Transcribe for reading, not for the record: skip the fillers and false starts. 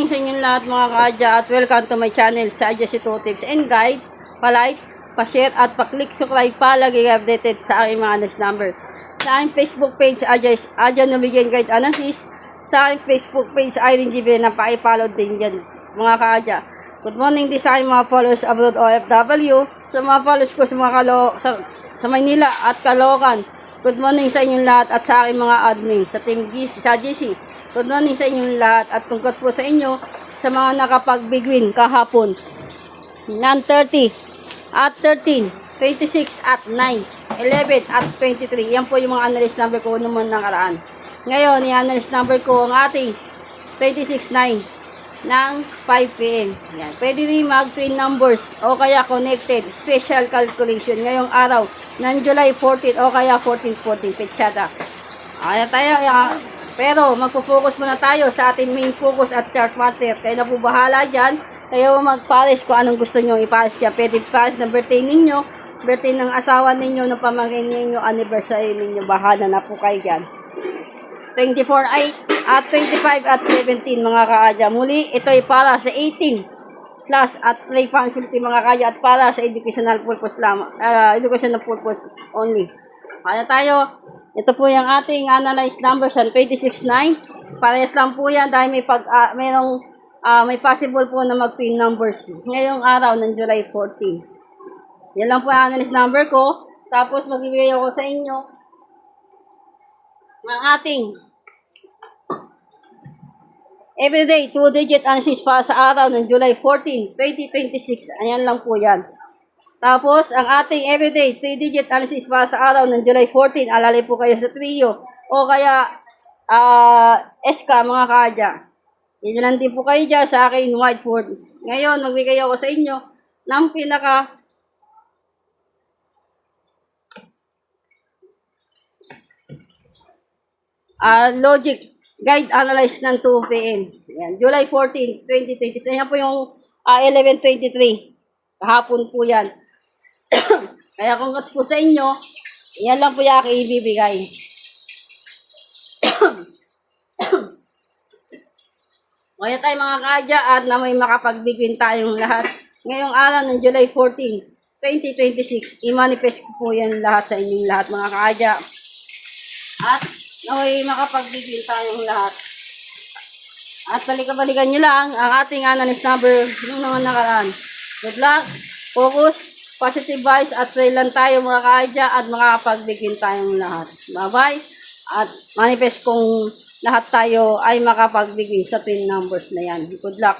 morning sa inyong lahat mga kaadya at welcome to my channel sa Adja Two Tips and Guide. Pa-like, pa-share at pa-click subscribe para lagi updated sa aking mga next number. Sa aking Facebook page Adja Nabigyan Guide Analysis. Sa aking Facebook page Irene GB na pa-follow din dyan mga kaadya. Good morning din sa aking mga followers abroad OFW. Sa mga followers ko sa Maynila at Caloocan. Good morning sa inyong lahat at sa aking mga admin sa Team GC, sa GC. Good morning sa inyong lahat at congrats po sa inyo sa mga nakapag-big win kahapon. 9:30 at 13, 26 at 9, 11 at 23. Yan po yung mga analyst number ko naman nakaraan. Ngayon, i-analyst number ko ang ating 26-9 ng 5 p.m. Yan. Pwede rin mag-twin numbers o kaya connected special calculation ngayong araw ng July 14 o kaya 14-14 petsada. Kaya tayo, pero magpo-focus muna tayo sa ating main focus at chart matter. Kayo na po bahala dyan. Kayo mag-pares kung anong gusto nyo i-pares dyan. Pwede pares ng birthday ninyo, birthday ng asawa ninyo, ng pamangkin ninyo, anniversary ninyo. Bahala na po kayo dyan. 24-8 at 25 at 17 mga kaadya. Muli, ito ay para sa 18 plus at play functionality mga kaadya at para sa educational purpose lamang. Educational purpose only. Kaya tayo. Ito po yung ating analyzed numbers ng 26-9. Parehas lang po yan dahil may possible po na mag-twin numbers ngayong araw ng July 14. Yan lang po ang analyzed number ko. Tapos magbibigay ako sa inyo ng ating everyday 2-digit analysis para sa araw ng July 14, 2026. Ayan lang po yan. Tapos, ang ating everyday 3-digit analysis para sa araw ng July 14, alali po kayo sa trio o kaya SK mga kaadya. Yan lang din po kayo dyan sa akin whiteboard. Ngayon, magbigay ako sa inyo ng pinaka logic guide analyze ng 2 p.m. Yan, July 14, 2020. Ayan po yung 11:23. Kahapon po yan. Kaya kung congrats po sa inyo, yan lang po yung aking ibibigay. Kaya tayo mga kaadya at na may makapagbigwin tayong lahat. Ngayong araw ng July 14, 2026, i-manifest ko po yan lahat sa inyong lahat mga kaadya. At na may makapagbigwin tayong lahat. At balikan nyo lang ang ating analyst number nung naman nakaraan. Good luck, focus, positive vibes at pray lang tayo mga kaadya at makapagbigin tayong lahat. Bye-bye. At manifest kung lahat tayo ay makapagbigin sa twin numbers na yan. Good luck.